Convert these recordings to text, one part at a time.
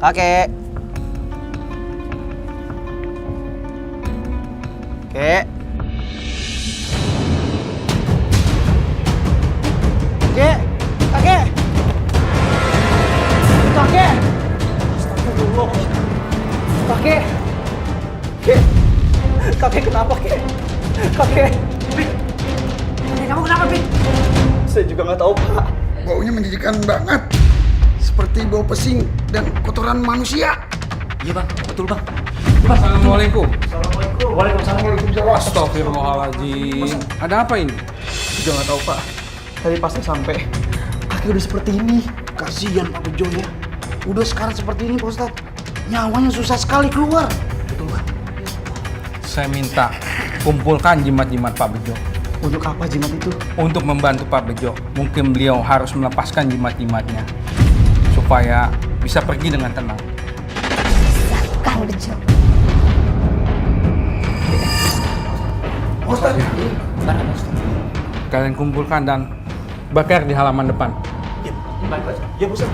Kakek. Kek. Kek. Kakek. Kakek. Astagfirullah. Kakek. Kek. Kakek kenapa, Kek? Kakek. Pin. Kakek, kamu kenapa, Pin? Saya juga nggak tahu, Pak. Baunya menjijikan banget. Seperti bau pesing dan kotoran manusia. Iya bang, betul bang. Assalamualaikum. Assalamualaikum. Waalaikumsalam. Astagfirullahaladzim. Ada apa ini? Juga nggak tahu, Pak. Tadi pas saya sampai, kakek udah seperti ini. Kasihan Pak Bejo ya. Udah sekarang seperti ini Pak Ustadz. Nyawanya susah sekali keluar. Betul bang. Saya minta kumpulkan jimat-jimat Pak Bejo. Untuk apa jimat itu? Untuk membantu Pak Bejo. Mungkin beliau harus melepaskan jimat-jimatnya. Supaya bisa pergi dengan tenang. Kang Bejo. Ustadz. Kalian kumpulkan dan bakar di halaman depan. Ya, Ustaz.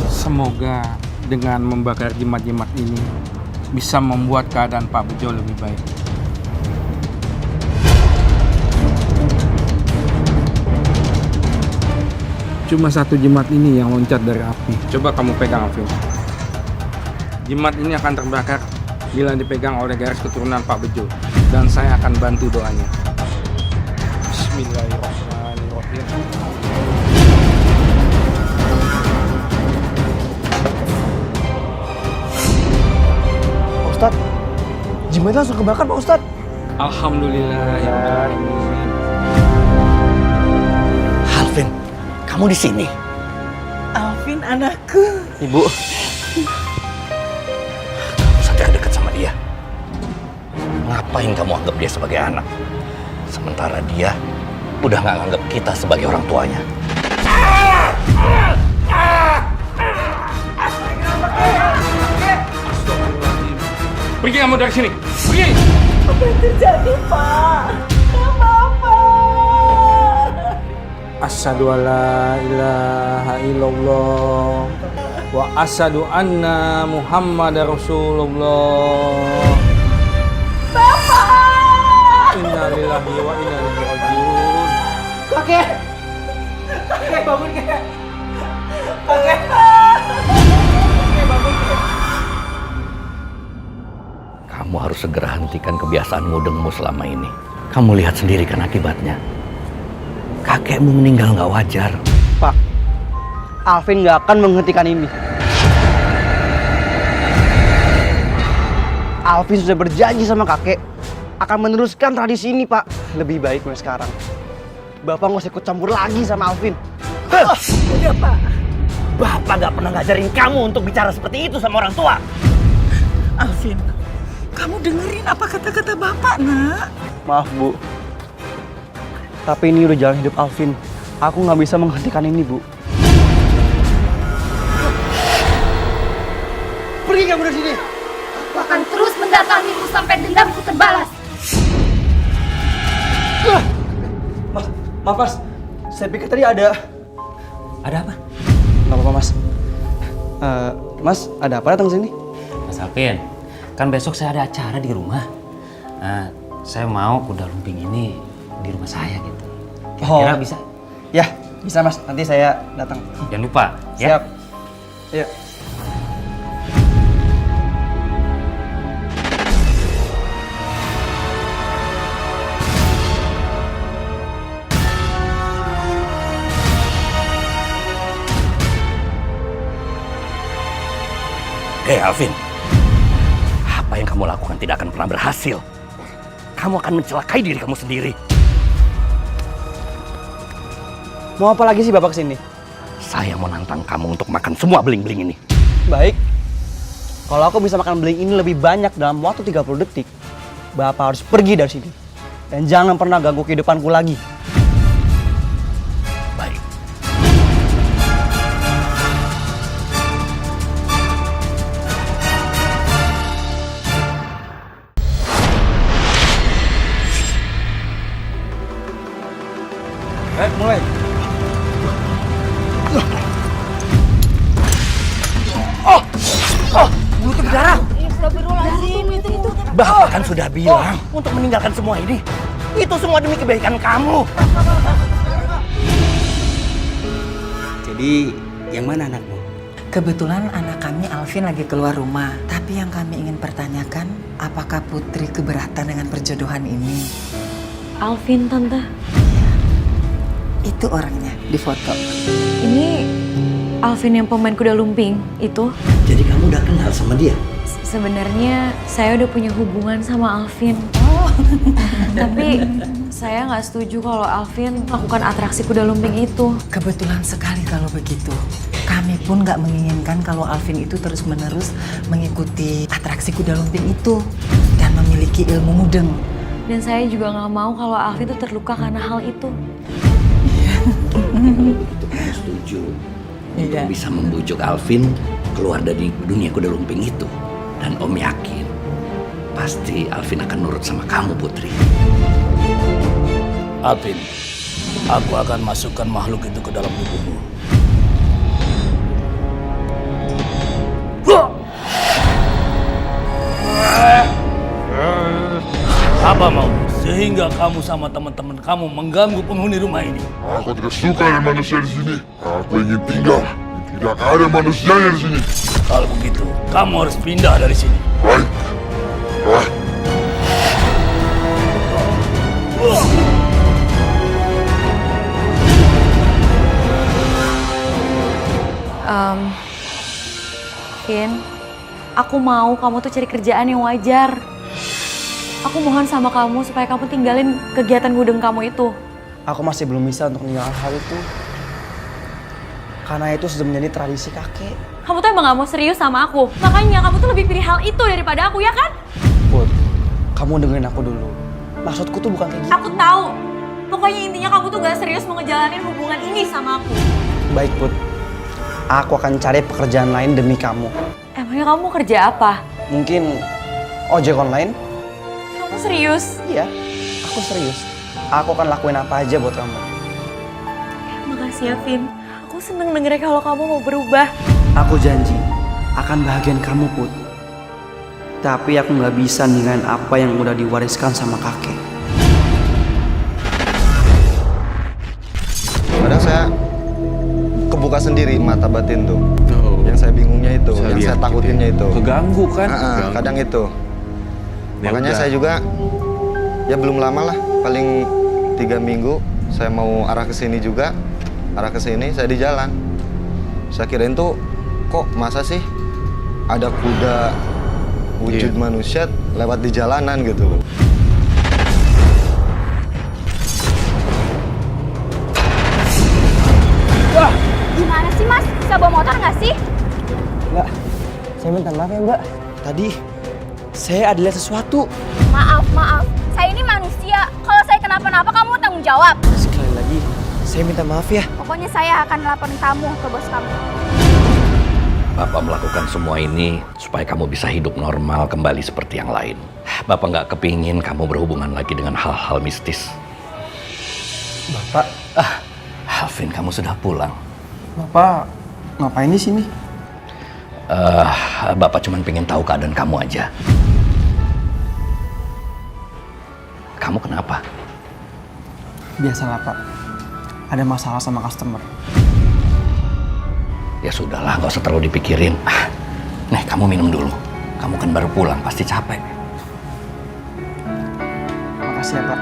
Semoga dengan membakar jimat-jimat ini bisa membuat keadaan Pak Bejo lebih baik. Cuma satu jimat ini yang loncat dari api. Coba kamu pegang, Alvin. Jimat ini akan terbakar bila dipegang oleh garis keturunan Pak Bejo. Dan saya akan bantu doanya. Bismillahirrahmanirrahim. Pak Ustadz, jimatnya langsung kebakar, Pak Ustadz. Alhamdulillahirrahmanirrahim. Alvin, kamu di sini. Alvin anakku. Ibu. Kamu saja dekat sama dia. Ngapain kamu anggap dia sebagai anak? Sementara dia udah nggak nganggap kita sebagai orang tuanya. Pergi kamu dari sini. Pergi. Apa yang terjadi, Pak? Bapak. Asyhadu alla ilaha illallah wa asyhadu anna Muhammadar Rasulullah. Bapak. Inna lillahi wa inna ilaihi rajiun. Kakek. Kakek bangun, Kakek. Kakek. Kakek bangun, Kakek. Kamu harus segera hentikan kebiasaan mudengmu selama ini. Kamu lihat sendiri kan akibatnya. Kakekmu meninggal nggak wajar. Pak, Alvin nggak akan menghentikan ini. Alvin sudah berjanji sama kakek akan meneruskan tradisi ini, Pak. Lebih baik mulai sekarang Bapak nggak usah ikut campur lagi sama Alvin. Udah, Pak. Bapak nggak pernah ngajarin kamu untuk bicara seperti itu sama orang tua. Alvin, kamu dengerin apa kata-kata Bapak, Nak? Maaf, Bu. Tapi ini udah jalan hidup Alvin. Aku nggak bisa menghentikan ini, Bu. Pergi kamu dari sini. Aku akan terus mendatangimu sampai dendamku terbalas. Maaf, Mas. Saya pikir tadi ada... Ada apa? Nggak apa-apa, Mas. Mas, ada apa datang sini? Mas Alvin, kan besok saya ada acara di rumah. Nah, saya mau kuda lumping ini di rumah saya gitu. Kira-kira Oh. bisa? Ya, bisa, Mas. Nanti saya datang. Jangan lupa, ya. Siap. Iya. Hei Alvin, apa yang kamu lakukan tidak akan pernah berhasil. Kamu akan mencelakai diri kamu sendiri. Mau apa lagi sih Bapak kesini? Saya mau nantang kamu untuk makan semua beling-beling ini. Baik. Kalau aku bisa makan beling ini lebih banyak dalam waktu 30 detik, Bapak harus pergi dari sini. Dan jangan pernah ganggu kehidupanku lagi. Baik. Mulai. Bapak kan sudah bilang untuk meninggalkan semua ini. Itu semua demi kebaikan kamu. Jadi, yang mana anakmu? Kebetulan anak kami Alvin lagi keluar rumah. Tapi yang kami ingin pertanyakan, apakah Putri keberatan dengan perjodohan ini? Alvin, Tante. Itu orangnya di foto. Ini Alvin yang pemain kuda lumping itu. Jadi kamu udah kenal sama dia? Sebenarnya saya udah punya hubungan sama Alvin. Tapi saya nggak setuju kalau Alvin melakukan atraksi kuda lumping itu. Kebetulan sekali kalau begitu. Kami pun nggak menginginkan kalau Alvin itu terus-menerus mengikuti atraksi kuda lumping itu dan memiliki ilmu mudeng. Dan saya juga nggak mau kalau Alvin itu terluka karena hal itu. Itu kamu setuju untuk bisa membujuk Alvin keluar dari dunia kuda lumping itu. Dan Om yakin pasti Alvin akan nurut sama kamu, Putri. Alvin, aku akan masukkan makhluk itu ke dalam tubuhmu. Apa mau? Sehingga kamu sama teman-teman kamu mengganggu penghuni rumah ini. Aku tidak suka ada manusia di sini. Aku ingin tinggal. Tidak ada manusianya di sini. Kalau begitu, kamu harus pindah dari sini. Baik. Baik. Vin, aku mau kamu tuh cari kerjaan yang wajar. Aku mohon sama kamu supaya kamu tinggalin kegiatan gudeng kamu itu. Aku masih belum bisa untuk meninggalkan hal itu. Karena itu sudah menjadi tradisi kakek. Kamu tuh emang gak mau serius sama aku. Makanya kamu tuh lebih pilih hal itu daripada aku, ya kan? Put, kamu dengerin aku dulu. Maksudku tuh bukan kayak gitu. Aku tahu. Pokoknya intinya kamu tuh gak serius mau ngejalanin hubungan ini sama aku. Baik, Put. Aku akan cari pekerjaan lain demi kamu. Emangnya kamu kerja apa? Mungkin ojek online? Kamu serius? Iya, aku serius. Aku akan lakuin apa aja buat kamu. Makasih ya, Vin. Aku seneng dengernya kalau kamu mau berubah. Aku janji akan bahagian kamu, Put. Tapi aku nggak bisa ninggalin apa yang udah diwariskan sama kakek. Kadang saya kebuka sendiri mata batin tuh. Yang saya bingungnya itu, yang saya takutinnya itu. Keganggu kan? Kadang itu. Ya Makanya udah. saya juga, ya belum lama lah, paling 3 minggu saya mau arah ke sini juga. Arah ke sini, saya di jalan. Saya kirain tuh, kok masa sih ada kuda wujud manusia lewat di jalanan gitu. Gimana sih, Mas? Bisa bawa motor nggak sih? Mbak, saya minta maaf ya, Mbak. Tadi saya ada lihat sesuatu. Maaf. Saya ini manusia. Kalau saya kenapa-napa, kamu tanggung jawab. Sekali lagi, saya minta maaf ya. Pokoknya saya akan laporin kamu ke bos kamu. Bapak melakukan semua ini supaya kamu bisa hidup normal kembali seperti yang lain. Bapak nggak kepingin kamu berhubungan lagi dengan hal-hal mistis. Bapak, Alvin, kamu sudah pulang. Bapak ngapain di sini? Bapak cuma pengen tahu keadaan kamu aja. Kamu kenapa? Biasalah, Pak. Ada masalah sama customer. Ya sudahlah, nggak usah terlalu dipikirin. Nih, kamu minum dulu. Kamu kan baru pulang, pasti capek. Makasih ya, Pak.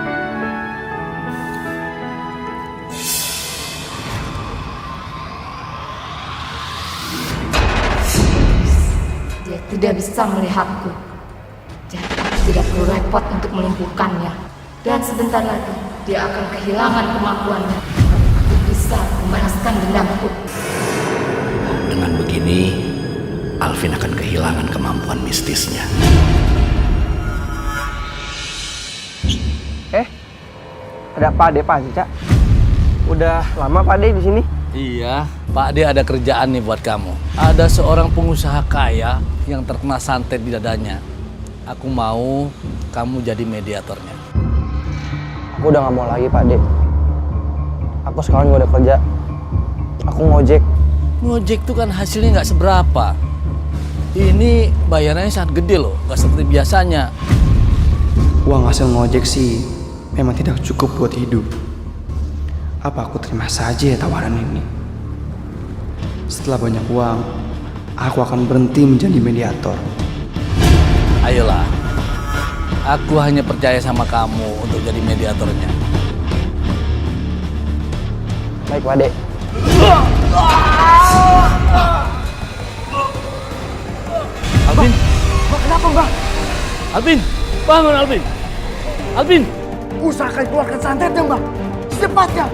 Dia tidak bisa melihatku. Jadi aku tidak perlu repot untuk melumpuhkannya. Dan sebentar lagi dia akan kehilangan kemampuannya. Aku bisa membalaskan dendamku. Dengan begini, Alvin akan kehilangan kemampuan mistisnya. Ada Pak Ade Panca. Udah lama Pak Ade di sini? Iya, Pak De ada kerjaan nih buat kamu. Ada seorang pengusaha kaya yang terkena santet di dadanya. Aku mau kamu jadi mediatornya. Aku udah nggak mau lagi Pak Ade. Aku sekarang juga udah kerja. Aku ngojek. Ngojek tuh kan hasilnya nggak seberapa. Ini bayarannya sangat gede loh, nggak seperti biasanya. Uang hasil ngojek sih memang tidak cukup buat hidup. Apa aku terima saja ya tawaran ini? Setelah banyak uang, aku akan berhenti menjadi mediator. Ayolah, aku hanya percaya sama kamu untuk jadi mediatornya. Baik, Pak Ade. Alvin, Kenapa, Mbak? Alvin, bangun Alvin. Alvin, Usahakan keluarkan santetnya, Mbak. Secepatnya.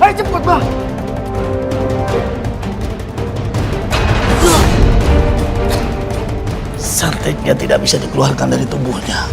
Ayo cepat, Mbak. Santetnya tidak bisa dikeluarkan dari tubuhnya.